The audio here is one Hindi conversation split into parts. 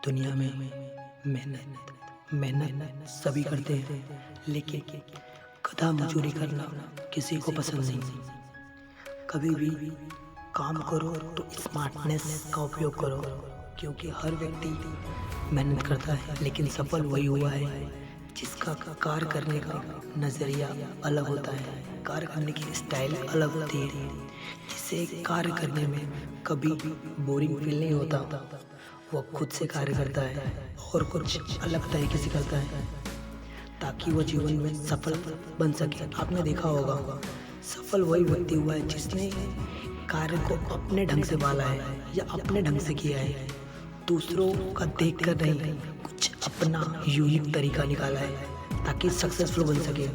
दुनिया में मेहनत मेहनत सभी करते हैं, लेकिन गधा मजूरी करना किसी को पसंद नहीं। कभी भी काम करो तो स्मार्टनेस का उपयोग करो, क्योंकि हर व्यक्ति मेहनत करता है, लेकिन सफल वही हुआ है जिसका कार्य करने का नज़रिया अलग होता है, कार्य करने की स्टाइल अलग होती है, जिससे कार्य करने में कभी बोरिंग फील नहीं होता। वो खुद से कार्य करता है और कुछ अलग तरीके से करता है ताकि वो जीवन में सफल बन सके। आपने देखा होगा, सफल वही व्यक्ति हुआ है जिसने कार्य को अपने ढंग से पाला है या अपने ढंग से किया है, दूसरों का देख कर नहीं, कुछ अपना यूनिक तरीका निकाला है ताकि सक्सेसफुल बन सके।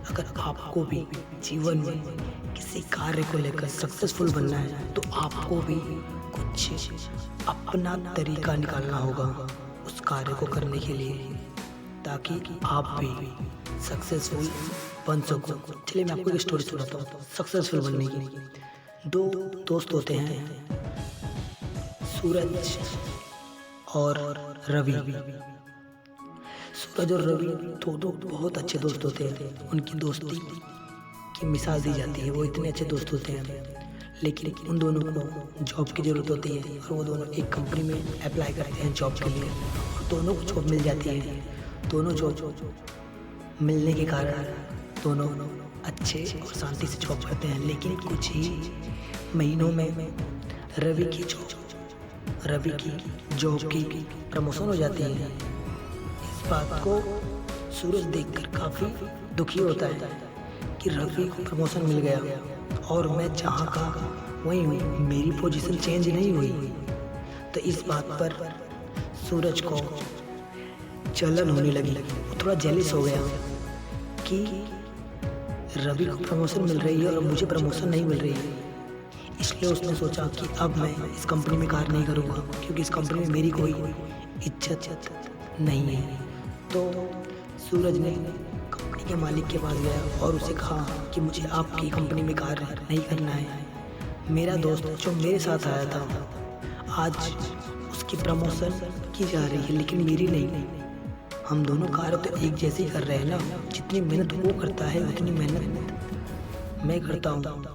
अगर आपको भी जीवन में किसी कार्य को लेकर सक्सेसफुल बनना है तो आपको भी कुछ अपना तरीका निकालना होगा उस कार्य को करने के लिए, ताकि आप भी सक्सेसफुल बन सको। चलिए मैं आपको एक स्टोरी सुनाता हूँ सक्सेसफुल बनने की। दो दोस्त होते हैं, सूरज और रवि। सूरज और रवि दो बहुत अच्छे दोस्त होते हैं। उनकी दोस्ती की मिसाल दी जाती है, वो इतने अच्छे दोस्त होते हैं, लेकिन उन दोनों को जॉब की ज़रूरत होती है और वो दोनों एक कंपनी में अप्लाई करते हैं जॉब के लिए, और दोनों को जॉब मिल जाती है। दोनों जॉब मिलने के कारण दोनों अच्छे और शांति से जॉब करते हैं, लेकिन कुछ ही महीनों में रवि की जॉब की प्रमोशन हो जाती है। इस बात को सूरज देखकर काफ़ी दुखी होता है कि रवि को प्रमोशन मिल गया और मैं जहाँ का वहीं हूँ, मेरी पोजीशन चेंज नहीं हुई। तो इस बात पर सूरज को जलन होने लगी, वो थोड़ा जेलिस हो गया कि रवि को प्रमोशन मिल रही है और मुझे प्रमोशन नहीं मिल रही है। इसलिए उसने सोचा कि अब मैं इस कंपनी में कार्य नहीं करूँगा, क्योंकि इस कंपनी में मेरी कोई इज्जत नहीं है। तो सूरज ने कंपनी के मालिक के पास गया और उसे कहा कि मुझे आपकी कंपनी में कार्य नहीं करना है। मेरा दोस्त जो मेरे साथ आया था, आज उसकी प्रमोशन की जा रही है, लेकिन मेरी नहीं। हम दोनों कार्य तो एक जैसे ही कर रहे हैं ना, जितनी मेहनत वो करता है उतनी मेहनत मैं करता हूँ,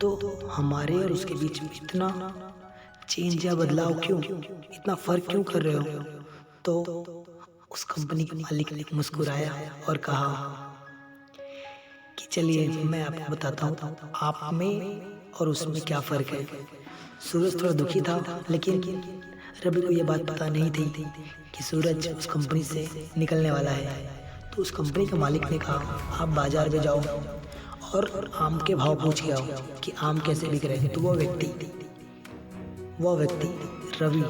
तो हमारे और उसके बीच में इतना चेंज या बदलाव क्यों, इतना फ़र्क क्यों कर रहे हो? तो उस कंपनी के मालिक ने मुस्कुराया और कहा कि चलिए मैं आपको बताता हूँ आप में और उसमें क्या फ़र्क है। सूरज थोड़ा दुखी था, लेकिन रवि को ये बात पता नहीं थी कि सूरज उस कंपनी से निकलने वाला है। तो उस कंपनी के मालिक ने कहा आप बाज़ार में जाओ और आम के भाव पूछ के आओ कि आम कैसे बिक रहे हैं। तो वो व्यक्ति रवि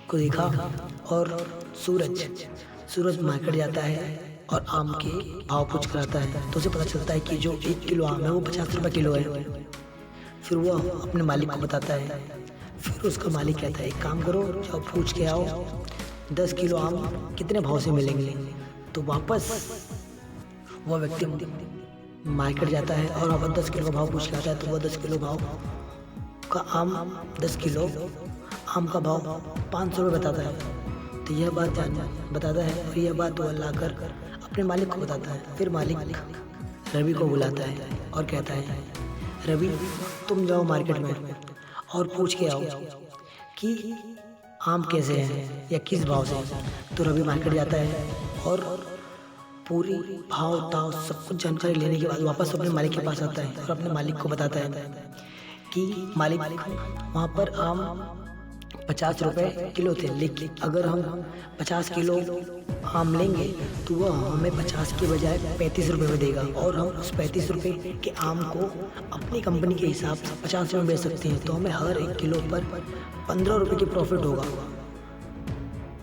को देखा और सूरज मार्केट जाता है और आम के भाव पूछ कर आता है। तो उसे पता चलता है कि जो 1 किलो आम है वो 50 रुपये किलो है। फिर वो अपने मालिक को बताता है। फिर उसका मालिक कहता है एक काम करो, जाओ पूछ के आओ 10 किलो आम कितने भाव से मिलेंगे। तो वापस वो व्यक्ति मार्केट जाता है और वहाँ 10 किलो का भाव पूछ के आता है। तो वह 10 किलो भाव का आम 10 किलो आम का भाव 500 रुपये बताता है। तो यह बात बताता है और यह बात वो लाकर अपने मालिक को बताता है। फिर मालिक रवि को बुलाता है और कहता है रवि तुम जाओ मार्केट में और पूछ के आओ कि आम कैसे हैं या किस भाव से। तो रवि मार्केट जाता है और पूरी भाव ताव सब कुछ जानकारी लेने के बाद वापस अपने मालिक के पास आता है और अपने मालिक को बताता है कि मालिक वहाँ पर आम 50 रुपये किलो थे, लेकिन अगर हम 50 किलो आम लेंगे तो वह हमें 50 के बजाय 35 रुपये में देगा, और हम उस 35 रुपये के आम को अपनी कंपनी के हिसाब से 50 में बेच सकते हैं। तो हमें हर 1 किलो पर 15 रुपये की प्रॉफिट होगा,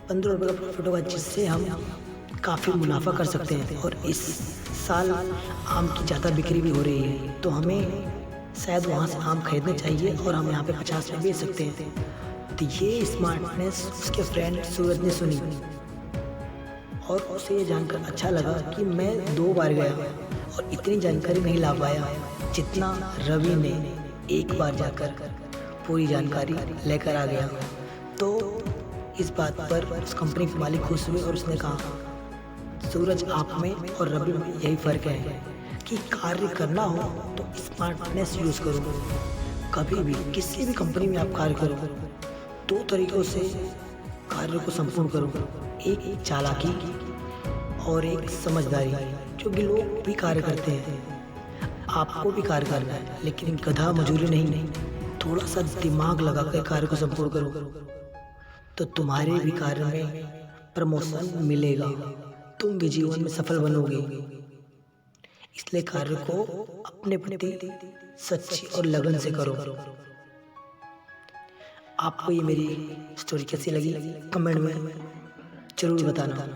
15 रुपये का प्रॉफिट होगा, जिससे हम काफ़ी मुनाफा कर सकते हैं। और इस साल आम की ज़्यादा बिक्री भी हो रही है, तो हमें शायद वहाँ से आम खरीदने चाहिए और हम यहाँ पे 50 में बेच सकते हैं। तो ये स्मार्टनेस उसके फ्रेंड सूरज ने सुनी और उसे ये जानकर अच्छा लगा कि मैं 2 बार गया और इतनी जानकारी नहीं ला पाया जितना रवि ने एक बार जाकर पूरी जानकारी लेकर आ गया। तो इस बात पर उस कंपनी के मालिक खुश हुए और उसने कहा, सूरज, आप में और रवि में यही फ़र्क है कि कार्य करना हो तो स्मार्टनेस यूज़ करो। कभी भी किसी भी कंपनी में आप कार्य करो, दो तरीक़ों से कार्य को संपूर्ण करो, एक चालाकी और एक समझदारी। जो कि लोग भी कार्य करते हैं, आपको भी कार्य करना है, लेकिन गधा मजूरी नहीं, थोड़ा सा दिमाग लगा कर कार्य को संपूर्ण करो तो तुम्हारे भी कार्य में प्रमोशन मिलेगा, तुम भी जीवन में सफल बनोगे। इसलिए कार्य को अपने प्रति सच्ची और लगन से करो। आपको ये मेरी स्टोरी कैसी लगी कमेंट में ज़रूर बताना।